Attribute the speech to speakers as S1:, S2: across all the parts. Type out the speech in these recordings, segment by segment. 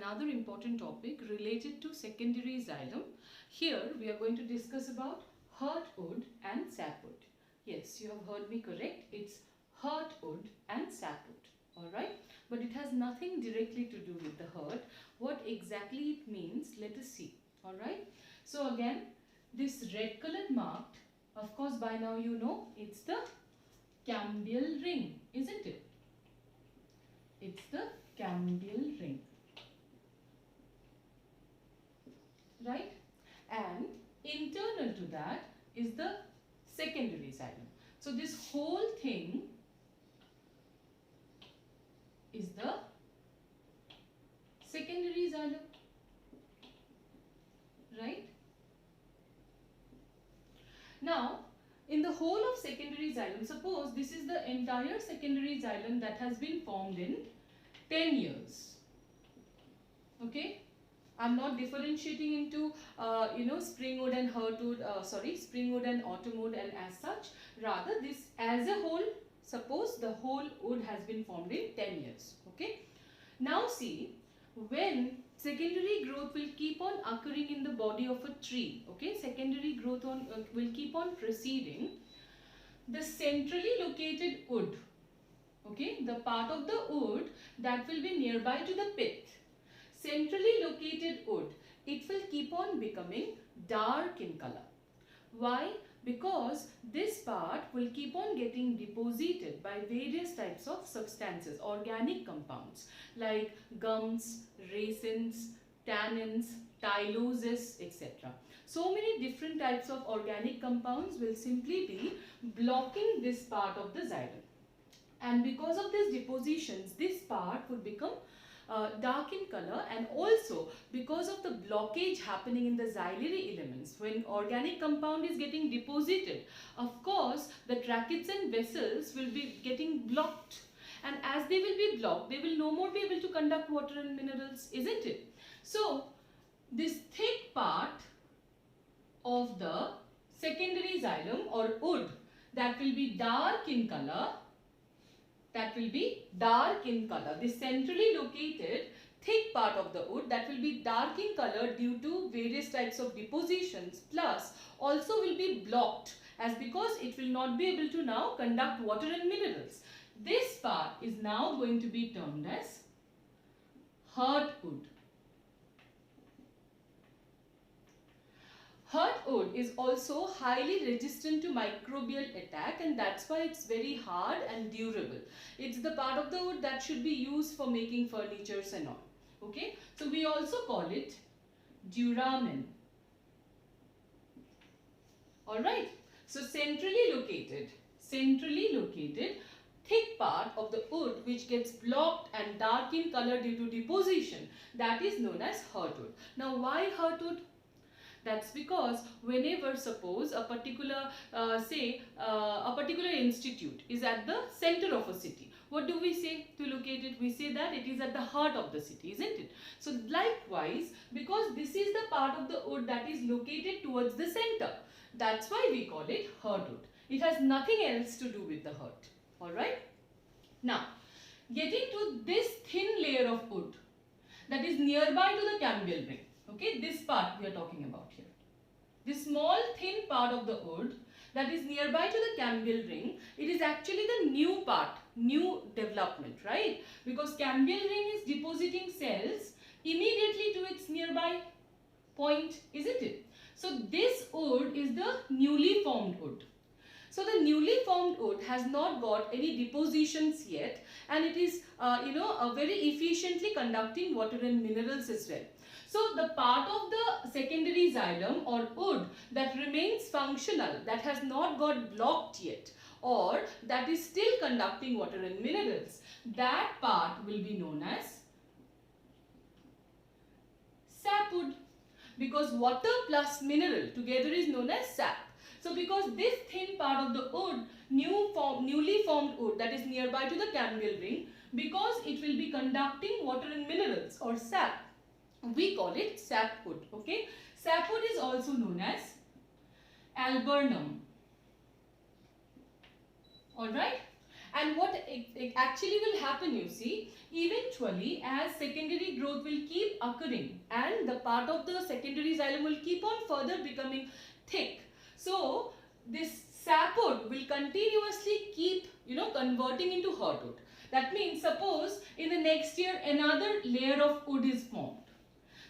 S1: another important topic related to secondary xylem. Here we are going to discuss about heartwood and sapwood. Yes, you have heard me correct. It's heartwood and sapwood. Alright, but it has nothing directly to do with the heart. What exactly it means, let us see. Alright, so again, this red colored marked, of course by now you know, it's the cambial ring, isn't it? It's the cambial ring, right? And internal to that is the secondary xylem. So this whole thing is the secondary xylem, right? Now, in the whole of secondary xylem, suppose this is the entire secondary xylem that has been formed in 10 years. Okay, I'm not differentiating into springwood and springwood and autumnwood and as such. Rather, this as a whole, suppose the whole wood has been formed in 10 years. Okay, now see, when secondary growth will keep on occurring in the body of a tree, okay, secondary growth will keep on proceeding, the centrally located wood, okay, the part of the wood that will be nearby to the pith, centrally located wood, it will keep on becoming dark in color. Why? Because this part will keep on getting deposited by various types of substances, organic compounds like gums, resins, tannins, tyloses, etc. So many different types of organic compounds will simply be blocking this part of the xylem. And because of these depositions, this part would become dark in color, and also because of the blockage happening in the xylem elements, when organic compound is getting deposited, of course the tracheids and vessels will be getting blocked, and as they will be blocked, they will no more be able to conduct water and minerals, isn't it? So this thick part of the secondary xylem or wood that will be dark in color, the centrally located thick part of the wood that will be dark in color due to various types of depositions, plus also will be blocked as because it will not be able to now conduct water and minerals. This part is now going to be termed as heartwood. Heartwood is also highly resistant to microbial attack, and that's why it's very hard and durable. It's the part of the wood that should be used for making furnitures and all. Okay, so we also call it duramen. Alright, so centrally located, thick part of the wood which gets blocked and dark in color due to deposition, that is known as heartwood. Now why heartwood? That's because whenever suppose a particular a particular institute is at the center of a city, what do we say to locate it? We say that it is at the heart of the city, isn't it? So likewise, because this is the part of the wood that is located towards the center, that's why we call it heartwood. It has nothing else to do with the heart. Alright. Now, getting to this thin layer of wood that is nearby to the cambial ring. Okay, this part we are talking about here. This small thin part of the wood that is nearby to the cambial ring, it is actually the new part, new development, right? Because cambial ring is depositing cells immediately to its nearby point, isn't it? So this wood is the newly formed wood. So the newly formed wood has not got any depositions yet, and it is very efficiently conducting water and minerals as well. So the part of the secondary xylem or wood that remains functional, that has not got blocked yet, or that is still conducting water and minerals, that part will be known as sapwood, because water plus mineral together is known as sap. So because this thin part of the wood, newly formed wood that is nearby to the cambial ring, because it will be conducting water and minerals or sap, we call it sapwood. Okay, sapwood is also known as alburnum. Alright, And what it actually will happen, you see, eventually as secondary growth will keep occurring and the part of the secondary xylem will keep on further becoming thick. So this sapwood will continuously keep, converting into heartwood. That means suppose in the next year another layer of wood is formed.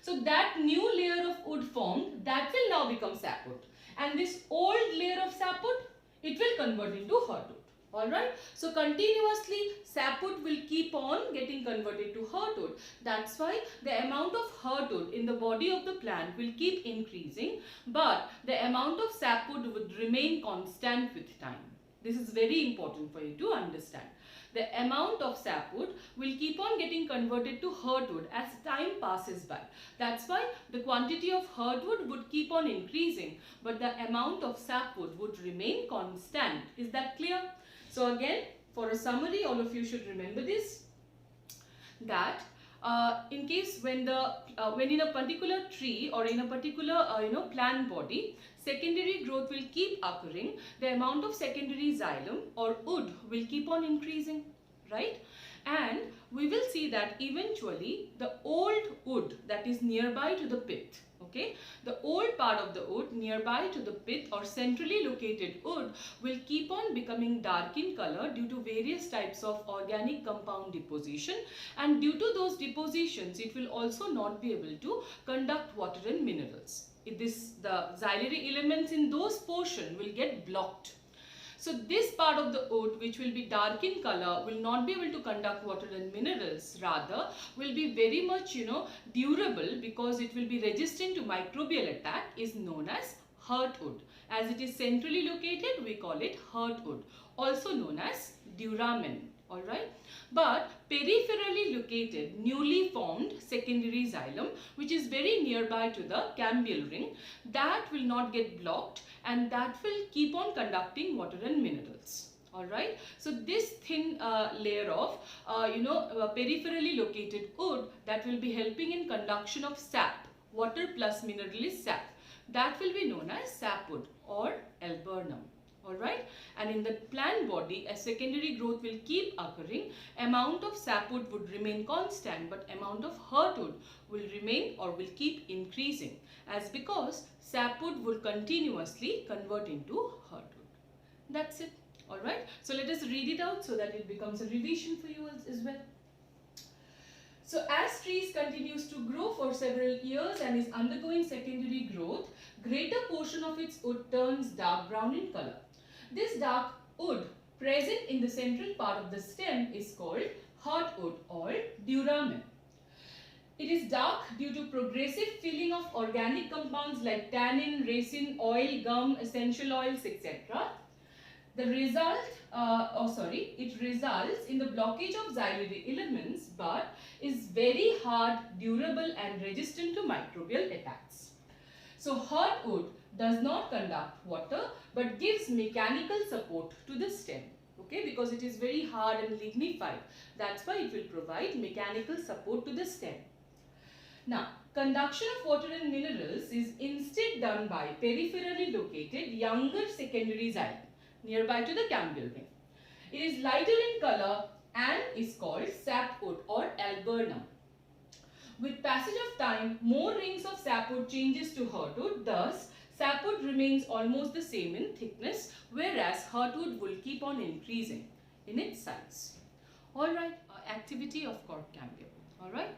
S1: So that new layer of wood formed, that will now become sapwood. And this old layer of sapwood, it will convert into heartwood. Alright. So continuously sapwood will keep on getting converted to heartwood. That's why the amount of heartwood in the body of the plant will keep increasing, but the amount of sapwood would remain constant with time. This is very important for you to understand. The amount of sapwood will keep on getting converted to heartwood as time passes by. That's why the quantity of heartwood would keep on increasing, but the amount of sapwood would remain constant. Is that clear? So again, for a summary, all of you should remember this, that in case when in a particular tree or in a particular plant body, secondary growth will keep occurring, the amount of secondary xylem or wood will keep on increasing, right? And we will see that eventually the old wood that is nearby to the pith, okay, the old part of the wood nearby to the pith or centrally located wood will keep on becoming dark in color due to various types of organic compound deposition, and due to those depositions it will also not be able to conduct water and minerals. The xylem elements in those portion will get blocked. So this part of the wood, which will be dark in color, will not be able to conduct water and minerals, rather will be very much durable because it will be resistant to microbial attack, is known as heartwood. As it is centrally located, we call it heartwood, also known as duramen. Alright, but peripherally located newly formed secondary xylem, which is very nearby to the cambial ring, that will not get blocked and that will keep on conducting water and minerals. Alright, so this thin layer of peripherally located wood, that will be helping in conduction of sap. Water plus mineral is sap. That will be known as sapwood or alburnum. Alright, and in the plant body, as secondary growth will keep occurring, amount of sapwood would remain constant, but amount of heartwood will remain or will keep increasing, as because sapwood will continuously convert into heartwood. That's it. Alright, so let us read it out so that it becomes a revision for you as well. So as trees continues to grow for several years and is undergoing secondary growth, greater portion of its wood turns dark brown in color. This dark wood present in the central part of the stem is called heartwood or duramen. It is dark due to progressive filling of organic compounds like tannin, resin, oil, gum, essential oils, etc. It results in the blockage of xylem elements, but is very hard, durable and resistant to microbial attacks. So heartwood does not conduct water but gives mechanical support to the stem, okay, because it is very hard and lignified. That's why it will provide mechanical support to the stem. Now, conduction of water and minerals is instead done by peripherally located younger secondary xylem nearby to the cambial ring. It is lighter in color and is called sapwood or alburnum. With passage of time, more rings of sapwood changes to heartwood. Thus, sapwood remains almost the same in thickness, whereas heartwood will keep on increasing in its size. Alright, activity of cork cambium. Alright.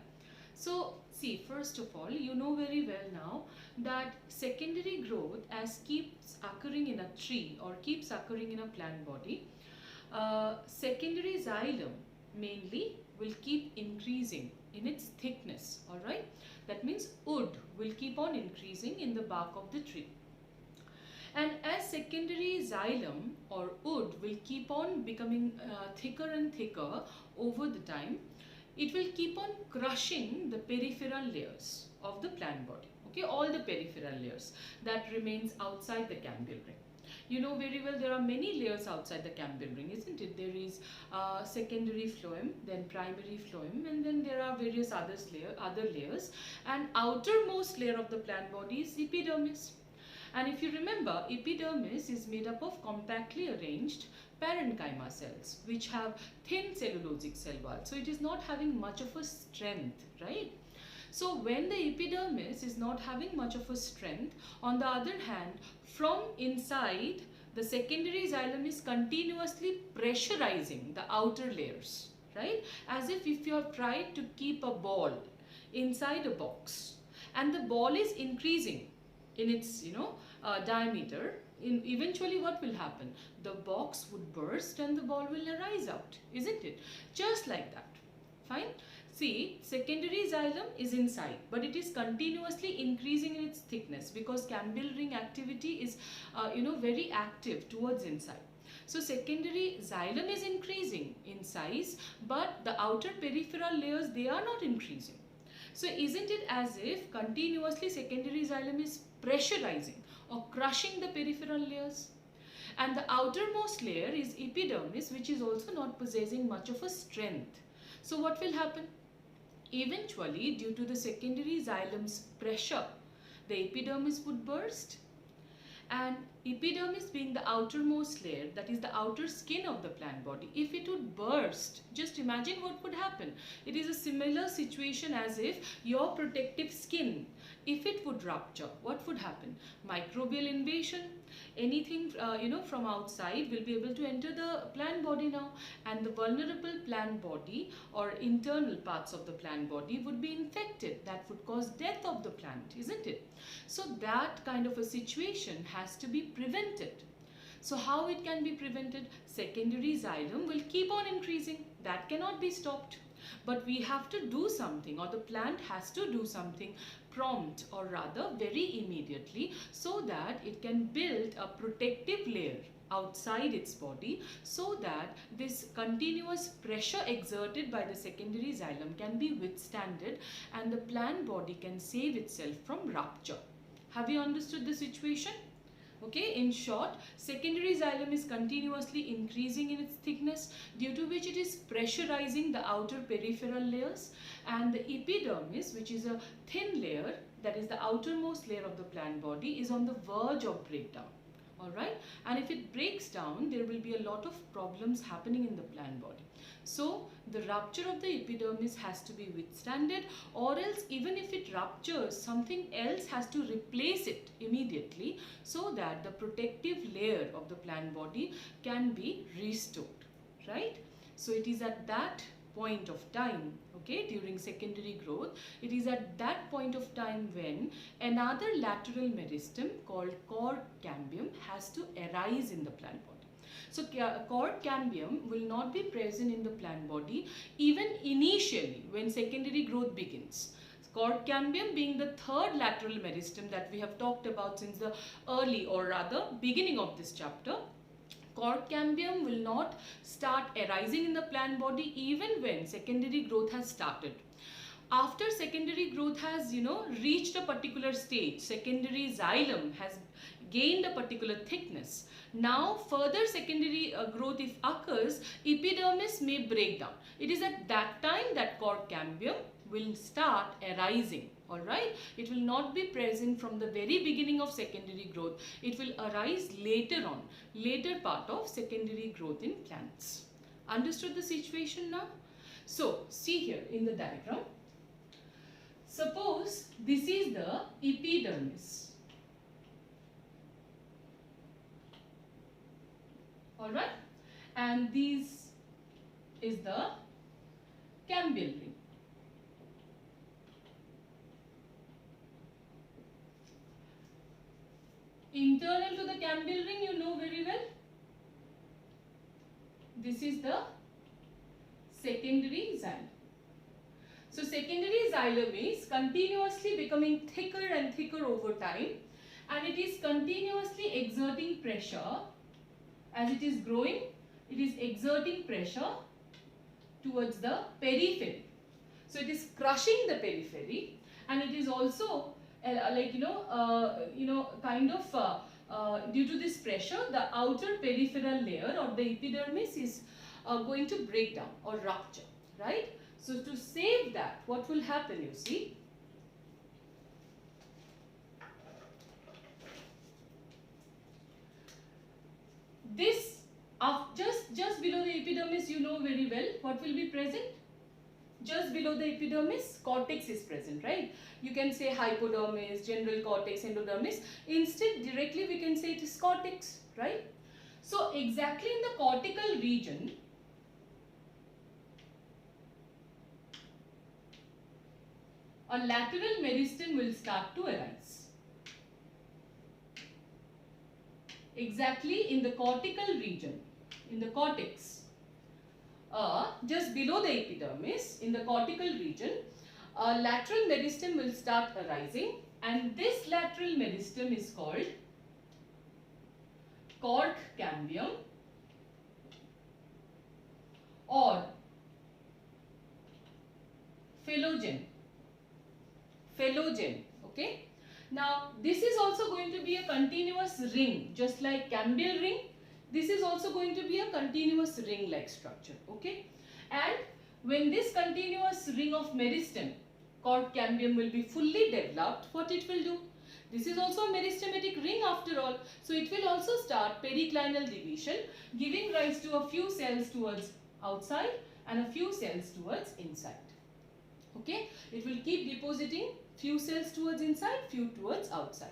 S1: So, see, first of all, you know very well now that secondary growth as keeps occurring in a tree or keeps occurring in a plant body, secondary xylem mainly will keep increasing in its thickness, alright. That means wood will keep on increasing in the bark of the tree. And as secondary xylem or wood will keep on becoming thicker and thicker over the time, it will keep on crushing the peripheral layers of the plant body, okay, all the peripheral layers that remains outside the cambial ring. You know very well there are many layers outside the cambial ring, isn't it? There is secondary phloem, then primary phloem, and then there are various other layers, and outermost layer of the plant body is epidermis. And if you remember, epidermis is made up of compactly arranged parenchyma cells which have thin cellulosic cell wall. So it is not having much of a strength, right? So when the epidermis is not having much of a strength, on the other hand, from inside, the secondary xylem is continuously pressurizing the outer layers, right? As if you have tried to keep a ball inside a box and the ball is increasing in its diameter. Eventually what will happen? The box would burst and the ball will arise out, isn't it? Just like that. Fine. See, secondary xylem is inside, but it is continuously increasing in its thickness because Campbell ring activity is very active towards inside. So secondary xylem is increasing in size, but the outer peripheral layers, they are not increasing. So isn't it as if continuously secondary xylem is pressurizing or crushing the peripheral layers? And the outermost layer is epidermis, which is also not possessing much of a strength. So what will happen? Eventually, due to the secondary xylem's pressure, the epidermis would burst, and epidermis being the outermost layer, that is the outer skin of the plant body, if it would burst, just imagine what would happen. It is a similar situation as if your protective skin, if it would rupture, what would happen? Microbial invasion, anything from outside will be able to enter the plant body now, and the vulnerable plant body or internal parts of the plant body would be infected. That would cause death of the plant, isn't it? So that kind of a situation has to be prevented. So how it can be prevented? Secondary xylem will keep on increasing. That cannot be stopped. But we have to do something, or the plant has to do something prompt, or rather very immediately, so that it can build a protective layer outside its body, so that this continuous pressure exerted by the secondary xylem can be withstanded and the plant body can save itself from rupture. Have you understood the situation? Okay, in short, secondary xylem is continuously increasing in its thickness, due to which it is pressurizing the outer peripheral layers, and the epidermis, which is a thin layer, that is the outermost layer of the plant body, is on the verge of breakdown. Alright, and if it breaks down, there will be a lot of problems happening in the plant body. So the rupture of the epidermis has to be withstanded, or else even if it ruptures, something else has to replace it immediately, so that the protective layer of the plant body can be restored, right? So it is at that point of time, okay, during secondary growth, it is at that point of time when another lateral meristem called cord cambium has to arise in the plant body. So cord cambium will not be present in the plant body even initially when secondary growth begins. Cord cambium being the third lateral meristem that we have talked about since the early, or rather beginning of this chapter. Cord cambium will not start arising in the plant body even when secondary growth has started. After secondary growth has reached a particular stage, secondary xylem has gained a particular thickness. Now further secondary growth if occurs, epidermis may break down. It is at that time that cord cambium will start arising. Alright, it will not be present from the very beginning of secondary growth. It will arise later on, later part of secondary growth in plants. Understood the situation now? So see here in the diagram. Suppose this is the epidermis. Alright, and this is the Campbell ring. Internal to the Campbell ring, you know very well. This is the secondary xylem. So secondary xylem is continuously becoming thicker and thicker over time, and it is continuously exerting pressure. As it is growing, it is exerting pressure towards the periphery. So it is crushing the periphery, and it is also due to this pressure, the outer peripheral layer or the epidermis is going to break down or rupture, right? So to save that, what will happen, you see? Just below the epidermis, you know very well what will be present. Just below the epidermis, cortex is present, right? You can say hypodermis, general cortex, endodermis. Instead, directly we can say it is cortex, right? So exactly in the cortical region, a lateral meristem will start to arise. Exactly in the cortical region, in the cortex, just below the epidermis, in the cortical region, a lateral meristem will start arising, and this lateral meristem is called cork cambium or phellogen. Okay. Now this is also going to be a continuous ring, just like cambial ring. This is also going to be a continuous ring like structure, okay? And when this continuous ring of meristem, cork cambium, will be fully developed, what it will do? This is also a meristematic ring after all. So it will also start periclinal division, giving rise to a few cells towards outside and a few cells towards inside. Okay? It will keep depositing few cells towards inside, few towards outside.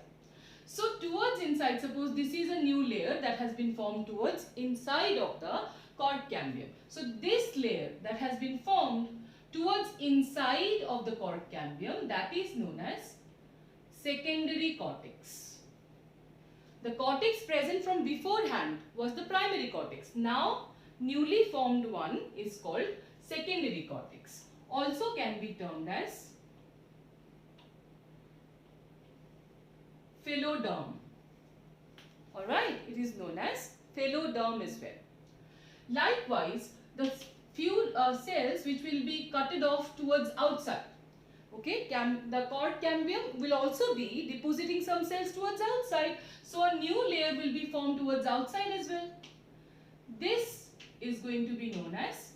S1: So towards inside, suppose this is a new layer that has been formed towards inside of the cork cambium. So this layer that has been formed towards inside of the cork cambium, that is known as secondary cortex. The cortex present from beforehand was the primary cortex. Now newly formed one is called secondary cortex. Also can be termed as phelloderm. Alright, it is known as phelloderm as well. Likewise, the few cells which will be cutted off towards outside. Okay, the cork cambium will also be depositing some cells towards outside. So a new layer will be formed towards outside as well. This is going to be known as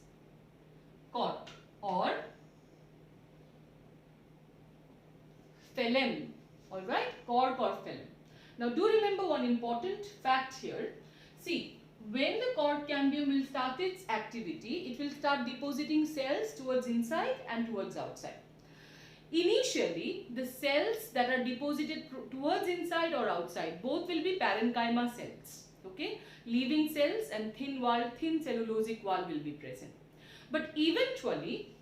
S1: cork or phellem. Alright, cork or phellem. Now do remember one important fact here. See, when the cork cambium will start its activity, it will start depositing cells towards inside and towards outside. Initially, the cells that are deposited towards inside or outside, both will be parenchyma cells. Okay, living cells and thin cellulosic wall will be present. But eventually,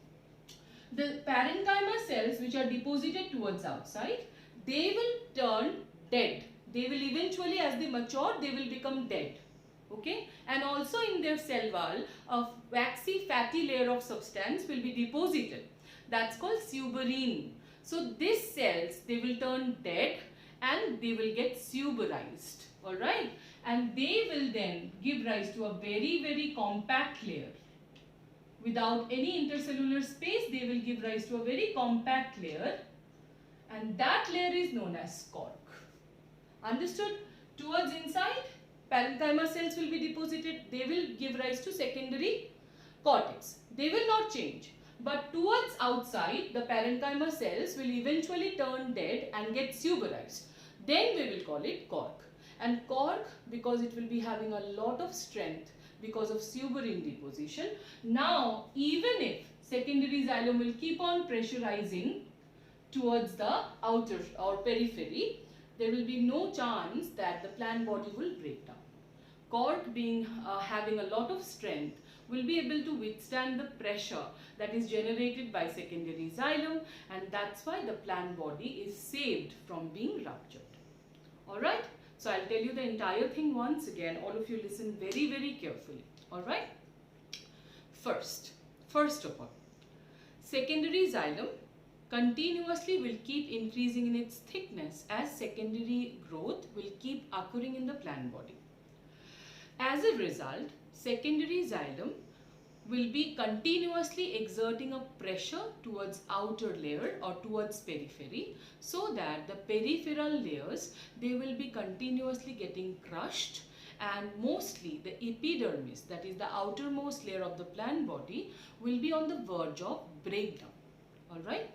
S1: the parenchyma cells which are deposited towards outside, they will turn dead. They will eventually, as they mature, they will become dead. Okay, and also in their cell wall, a waxy fatty layer of substance will be deposited. That's called suberin. So these cells, they will turn dead and they will get suberized. Alright, and they will then give rise to a very, very compact layer. Without any intercellular space, they will give rise to a very compact layer, and that layer is known as cork. Understood? Towards inside, parenchyma cells will be deposited. They will give rise to secondary cortex. They will not change. But towards outside, the parenchyma cells will eventually turn dead and get suberized. Then we will call it cork. And cork, because it will be having a lot of strength because of suberin deposition. Now, even if secondary xylem will keep on pressurizing towards the outer or periphery, there will be no chance that the plant body will break down. Cork, being having a lot of strength, will be able to withstand the pressure that is generated by secondary xylem, and that's why the plant body is saved from being ruptured. Alright, so I'll tell you the entire thing once again. All of you listen very, very carefully. Alright, first of all, secondary xylem continuously will keep increasing in its thickness as secondary growth will keep occurring in the plant body. As a result, secondary xylem will be continuously exerting a pressure towards outer layer or towards periphery, so that the peripheral layers, they will be continuously getting crushed, and mostly the epidermis, that is the outermost layer of the plant body, will be on the verge of breakdown. Alright?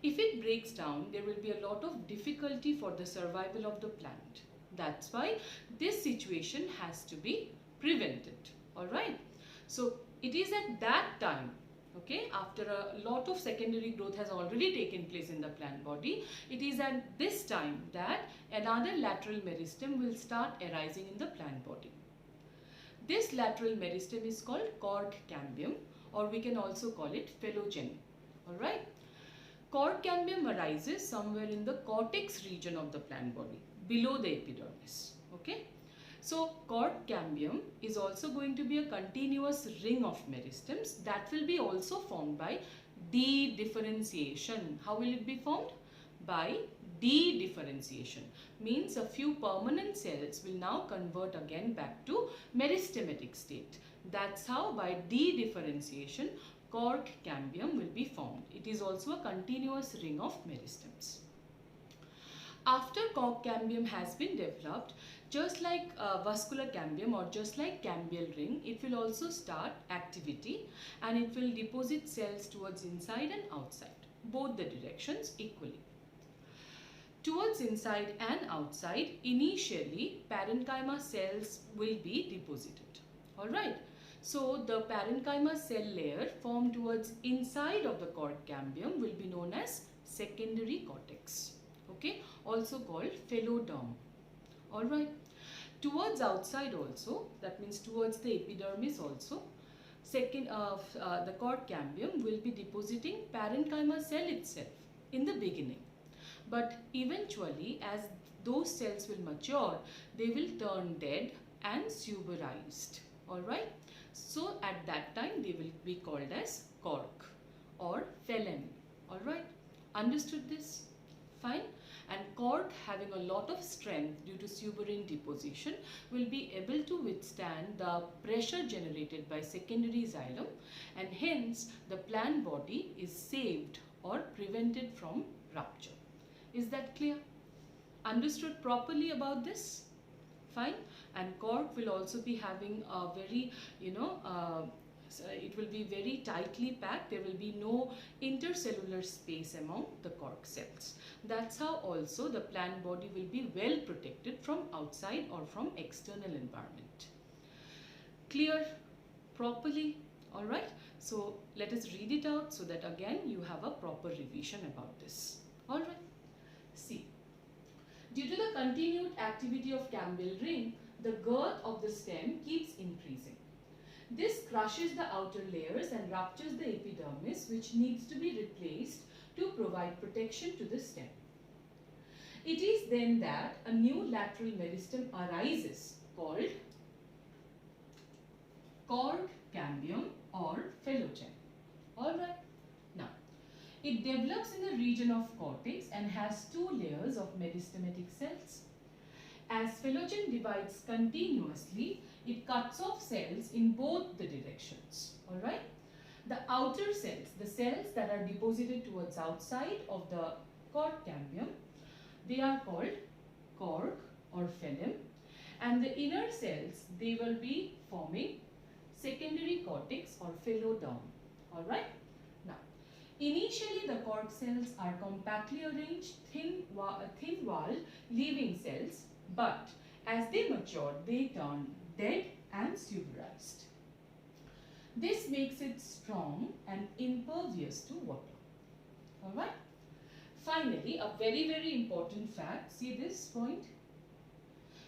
S1: If it breaks down, there will be a lot of difficulty for the survival of the plant. That's why this situation has to be prevent it. Alright. So it is at that time, okay, after a lot of secondary growth has already taken place in the plant body, it is at this time that another lateral meristem will start arising in the plant body. This lateral meristem is called cork cambium, or we can also call it phylogeny. Alright. Cork cambium arises somewhere in the cortex region of the plant body, below the epidermis. Okay. So cork cambium is also going to be a continuous ring of meristems that will be also formed by dedifferentiation. How will it be formed? By dedifferentiation. Means a few permanent cells will now convert again back to meristematic state. That's how by dedifferentiation cork cambium will be formed. It is also a continuous ring of meristems. After cork cambium has been developed, just like vascular cambium or just like cambial ring, it will also start activity and it will deposit cells towards inside and outside, both the directions equally. Towards inside and outside, initially parenchyma cells will be deposited. Alright. So the parenchyma cell layer formed towards inside of the cork cambium will be known as secondary cortex. Okay, also called phyloderm. Alright. Towards outside also, that means towards the epidermis also, the cork cambium will be depositing parenchyma cell itself in the beginning. But eventually, as those cells will mature, they will turn dead and suberized. Alright. So at that time, they will be called as cork or phylem. Alright. Understood this? Fine. And cork, having a lot of strength due to suberin deposition, will be able to withstand the pressure generated by secondary xylem, and hence the plant body is saved or prevented from rupture. Is that clear? Understood properly about this? Fine. And cork will also be having a very, it will be very tightly packed. There will be no intercellular space among the cork cells. That's how also the plant body will be well protected from outside or from external environment. Clear properly? Alright. So let us read it out so that again you have a proper revision about this. Alright. See. Due to the continued activity of cambial ring, the girth of the stem keeps increasing. This crushes the outer layers and ruptures the epidermis, which needs to be replaced to provide protection to the stem. It is then that a new lateral meristem arises called cork cambium or phylogeny. Alright. Now, it develops in the region of cortex and has two layers of meristematic cells. As phylogeny divides continuously, it cuts off cells in both the directions. Alright. The outer cells, the cells that are deposited towards outside of the cork cambium, they are called cork or phylem, and the inner cells, they will be forming secondary cortex or phyloderm. Alright. Now, initially the cork cells are compactly arranged, thin-walled living cells, but as they mature, they turn dead and suberized. This makes it strong and impervious to water. Alright. Finally, a very, very important fact. See this point?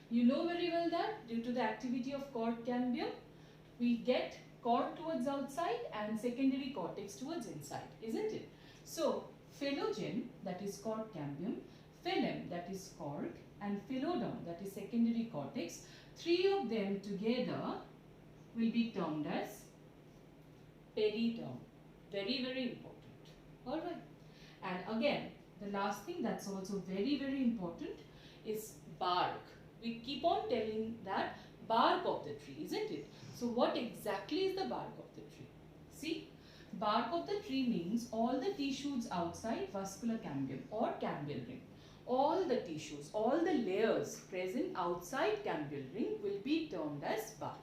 S1: You know very well that due to the activity of cork cambium, we get cork towards outside and secondary cortex towards inside, isn't it? So, phylogeny, that is cork cambium, phylem, that is cork, and phyloderm, that is secondary cortex, three of them together will be termed as periderm. Very, very important. Alright. And again, the last thing that's also very, very important is bark. We keep on telling that bark of the tree, isn't it? So what exactly is the bark of the tree? See, bark of the tree means all the tissues outside vascular cambium or cambial ring. All the tissues, all the layers present outside cambial ring will be termed as bark.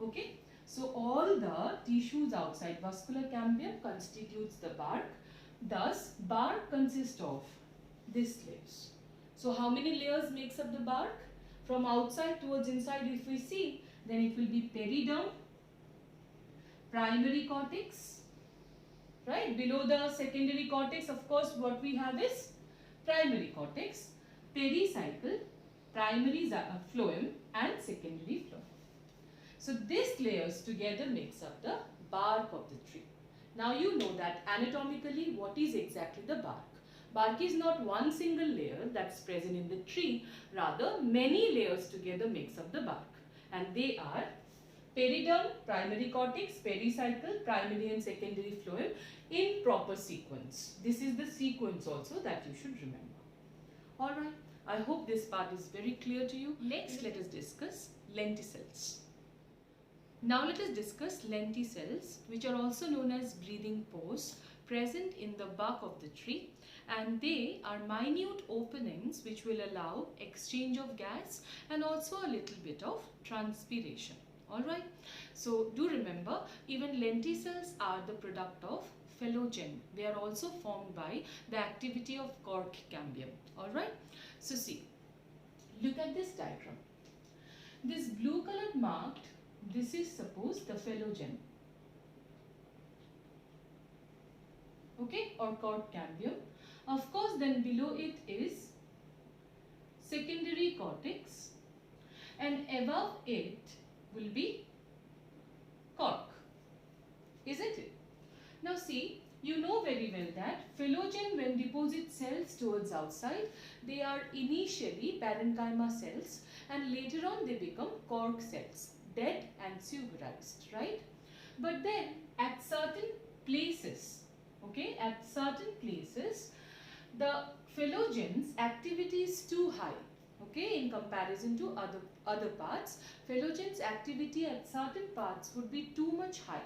S1: Okay. So all the tissues outside vascular cambium constitutes the bark. Thus, bark consists of these layers. So how many layers makes up the bark? From outside towards inside, if we see, then it will be periderm, primary cortex, right? Below the secondary cortex, of course, what we have is primary cortex, pericycle, primary phloem and secondary phloem. So these layers together makes up the bark of the tree. Now you know that anatomically what is exactly the bark. Bark is not one single layer that's present in the tree, rather many layers together makes up the bark. And they are periderm, primary cortex, pericycle, primary and secondary phloem in proper sequence. This is the sequence also that you should remember. Alright, I hope this part is very clear to you. Next, let us discuss lenticels. Now let us discuss lenticels, which are also known as breathing pores, present in the bark of the tree, and they are minute openings which will allow exchange of gas and also a little bit of transpiration. Alright, so do remember, even lenticels are the product of phylogen. They are also formed by the activity of cork cambium. Alright, so see, look at this diagram. This blue colored marked, this is suppose the phylogen, okay, or cork cambium. Of course, then below it is secondary cortex, and above it will be cork, isn't it? Now see, you know very well that phylogen, when deposit cells towards outside, they are initially parenchyma cells and later on they become cork cells, dead and suberized, right? But then at certain places, okay, at certain places, the phylogen's activity is too high, okay, in comparison to other parts. Phylogen's activity at certain parts would be too much high.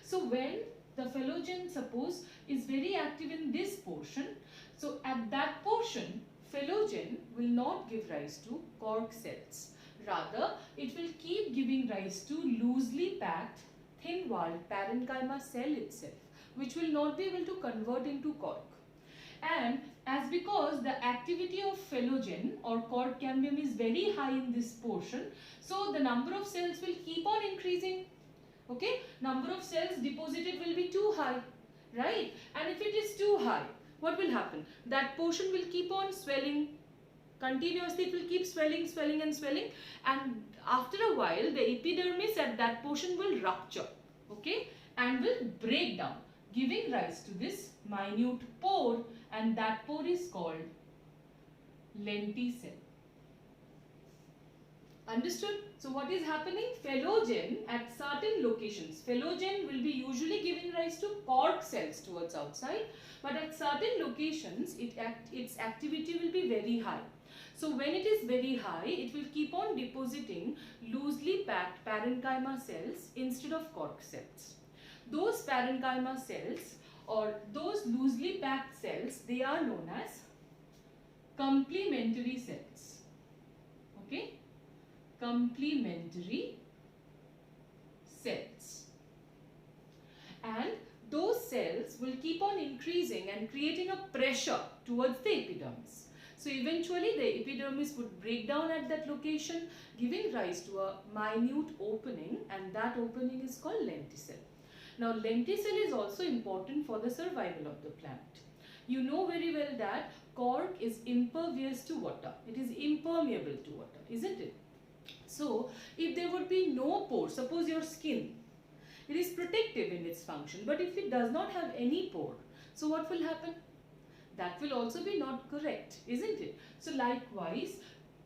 S1: So when the phylogen, suppose, is very active in this portion, so at that portion, phylogen will not give rise to cork cells. Rather, it will keep giving rise to loosely packed, thin-walled parenchyma cell itself, which will not be able to convert into cork. And as because the activity of phylogen or cork cambium is very high in this portion, so the number of cells will keep on increasing. Okay, number of cells deposited will be too high, right? And if it is too high, what will happen? That portion will keep on swelling. Continuously it will keep swelling, swelling and swelling, and after a while the epidermis at that portion will rupture, okay, and will break down, giving rise to this minute pore, and that pore is called lenticel. Understood? So what is happening? Phylogen at certain locations, phylogen will be usually giving rise to cork cells towards outside, but at certain locations its activity will be very high. So when it is very high, it will keep on depositing loosely packed parenchyma cells instead of cork cells. Those parenchyma cells or those loosely packed cells, they are known as complementary cells. Okay? Complementary cells. And those cells will keep on increasing and creating a pressure towards the epidermis. So eventually the epidermis would break down at that location, giving rise to a minute opening, and that opening is called lenticel. Now lenticel is also important for the survival of the plant. You know very well that cork is impervious to water. It is impermeable to water, isn't it? So if there would be no pore, suppose your skin, it is protective in its function, but if it does not have any pore, so what will happen? That will also be not correct, isn't it? So likewise,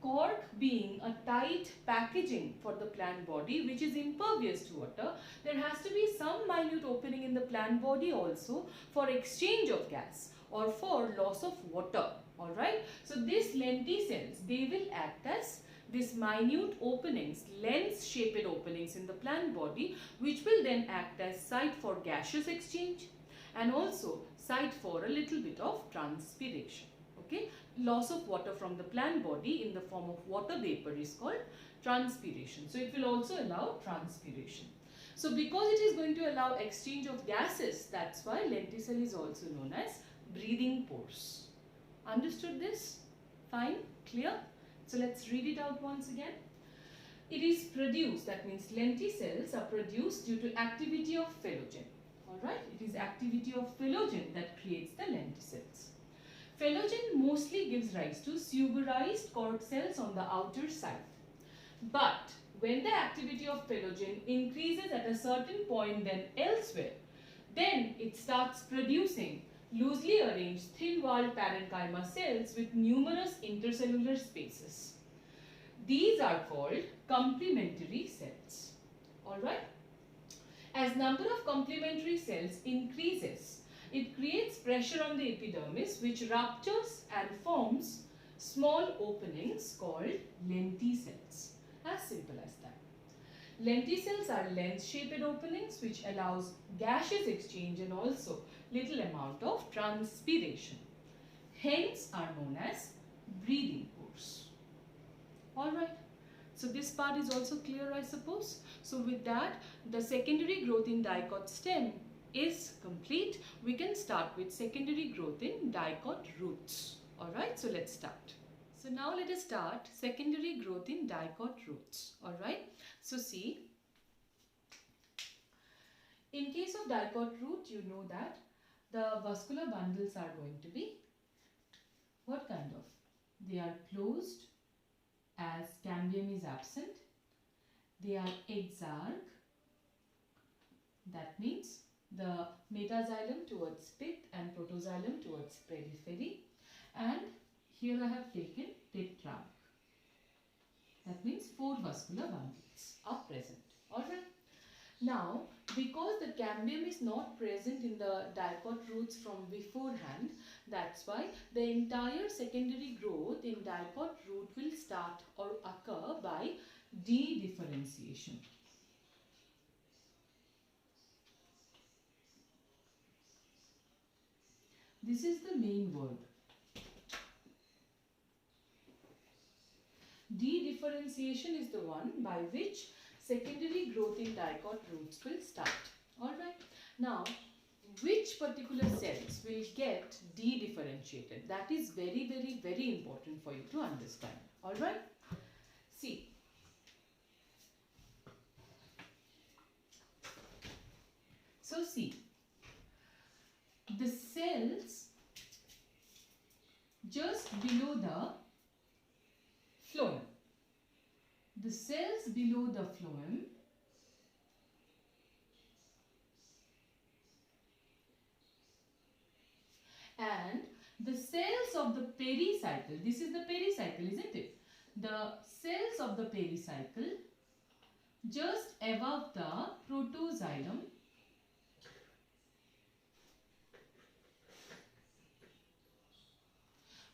S1: cork being a tight packaging for the plant body which is impervious to water, there has to be some minute opening in the plant body also for exchange of gas or for loss of water. Alright, so these lenticels, they will act as these minute openings, lens-shaped openings in the plant body, which will then act as site for gaseous exchange and also site for a little bit of transpiration. Okay, loss of water from the plant body in the form of water vapor is called transpiration. So it will also allow transpiration. So because it is going to allow exchange of gases, that's why lenticel is also known as breathing pores. Understood this? Fine? Clear? So let's read it out once again. it is produced, that means lenticels are produced due to activity of phylogen. Alright, it is activity of phylogen that creates the lenticels. Phylogen mostly gives rise to suberized cork cells on the outer side. But when the activity of phylogen increases at a certain point than elsewhere, then it starts producing loosely arranged thin-walled parenchyma cells with numerous intercellular spaces. These are called complementary cells. Alright? As number of complementary cells increases, it creates pressure on the epidermis which ruptures and forms small openings called lenticels. As simple as that. Lenticels are lens-shaped openings which allows gaseous exchange and also little amount of transpiration. Hence are known as breathing pores. Alright. So this part is also clear, I suppose. So with that, the secondary growth in dicot stem is complete. We can start with secondary growth in dicot roots. Alright, so let's start. So now let us start secondary growth in dicot roots. Alright, so see, in case of dicot root, you know that the vascular bundles are going to be what kind of? They are closed as cambium is absent. They are exarch. That means the metaxylem towards pith and protoxylem towards periphery. And here I have taken tetrarch. That means 4 vascular bundles are present. Alright. Now, because the cambium is not present in the dicot roots from beforehand, that's why the entire secondary growth in dicot root will start or occur by dedifferentiation. This is the main word. Dedifferentiation is the one by which secondary growth in dicot roots will start. Alright. Now, which particular cells will get dedifferentiated? That is very, very, very important for you to understand. Alright. See. So see. The cells just below the phloem. The cells below the phloem and the cells of the pericycle, this is the pericycle, isn't it? The cells of the pericycle just above the protoxylem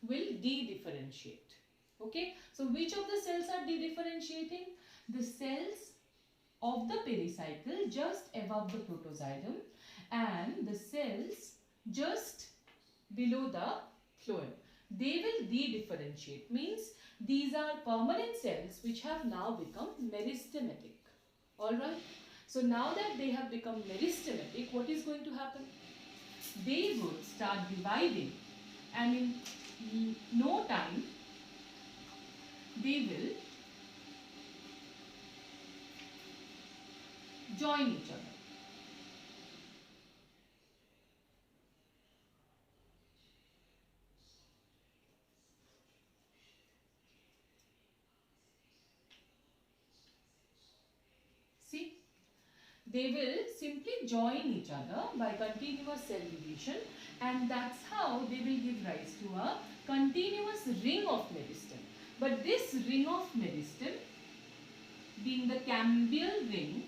S1: will dedifferentiate. Okay, so which of the cells are dedifferentiating? The cells of the pericycle just above the protoxylem and the cells just below the phloem. They will dedifferentiate, means these are permanent cells which have now become meristematic. Alright, so now that they have become meristematic, what is going to happen? They would start dividing and in no time they will join each other. See, they will simply join each other by continuous cell division, and that's how they will give rise to a continuous ring of meristem. But this ring of meristem, being the cambial ring,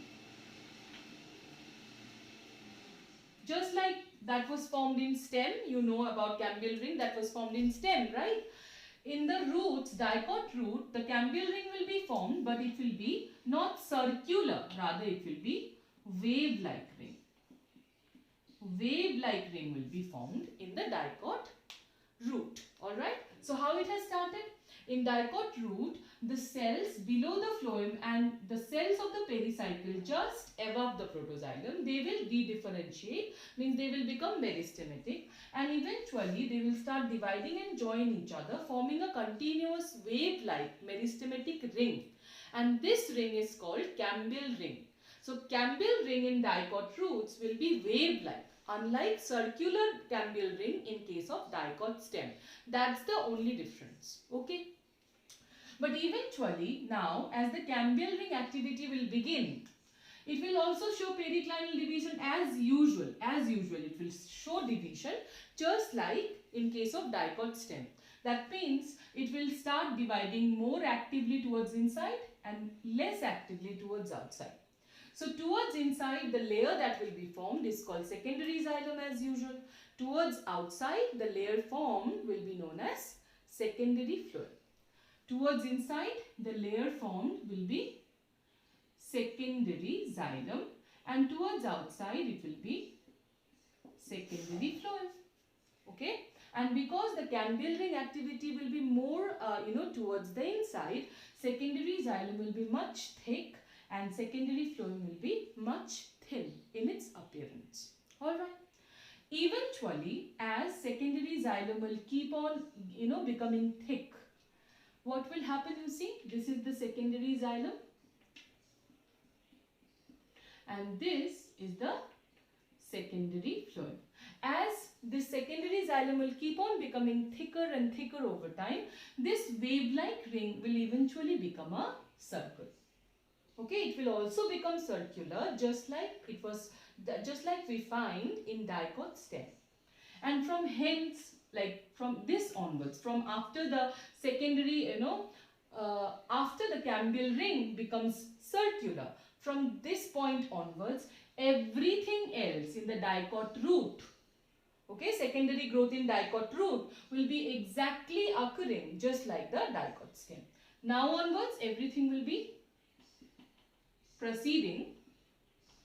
S1: just like that was formed in stem, you know about cambial ring that was formed in stem, right? In the roots, dicot root, the cambial ring will be formed, but it will be not circular, rather it will be wave-like ring. Wave-like ring will be formed in the dicot root. Alright. So how it has started? In dicot root, the cells below the phloem and the cells of the pericycle just above the protoxylem, they will dedifferentiate, means they will become meristematic, and eventually they will start dividing and join each other, forming a continuous wave-like meristematic ring. and this ring is called Campbell ring. So Campbell ring in dicot roots will be wave-like, unlike circular Campbell ring in case of dicot stem. That's the only difference. Okay. But eventually, now as the Campbell ring activity will begin, it will also show periclinal division as usual. As usual, it will show division just like in case of dicot stem. That means it will start dividing more actively towards inside and less actively towards outside. So towards inside, the layer that will be formed is called secondary xylem as usual. Towards outside, the layer formed will be known as secondary phloem. Towards inside, the layer formed will be secondary xylem, and towards outside it will be secondary phloem. Okay, and because the Campbell ring activity will be more towards the inside, secondary xylem will be much thick and secondary phloem will be much thin in its appearance. Alright. Eventually, as secondary xylem will keep on becoming thick, what will happen? You see, this is the secondary xylem and this is the secondary phloem. As this secondary xylem will keep on becoming thicker and thicker over time, this wave-like ring will eventually become a circle. Okay, it will also become circular just like we find in dicot stem. And from hence, like from this onwards, from after the secondary, after the Campbell ring becomes circular, from this point onwards, everything else in the dicot root, okay, secondary growth in dicot root will be exactly occurring just like the dicot stem. Now onwards, everything will be proceeding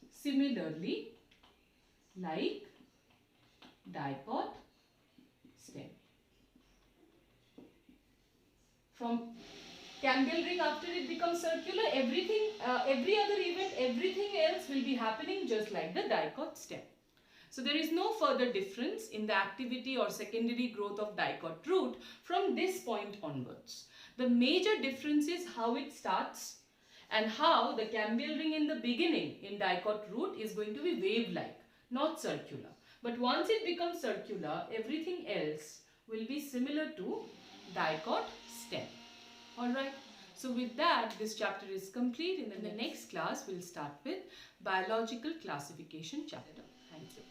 S1: similarly like dicot stem. From Campbell ring, after it becomes circular, every other event, everything else will be happening just like the dicot stem. So there is no further difference in the activity or secondary growth of dicot root from this point onwards. The major difference is how it starts and how the Campbell ring in the beginning in dicot root is going to be wave-like, not circular. But once it becomes circular, everything else will be similar to dicot stem. Alright, so with that, this chapter is complete. In the next class, we'll start with biological classification chapter. Thank you.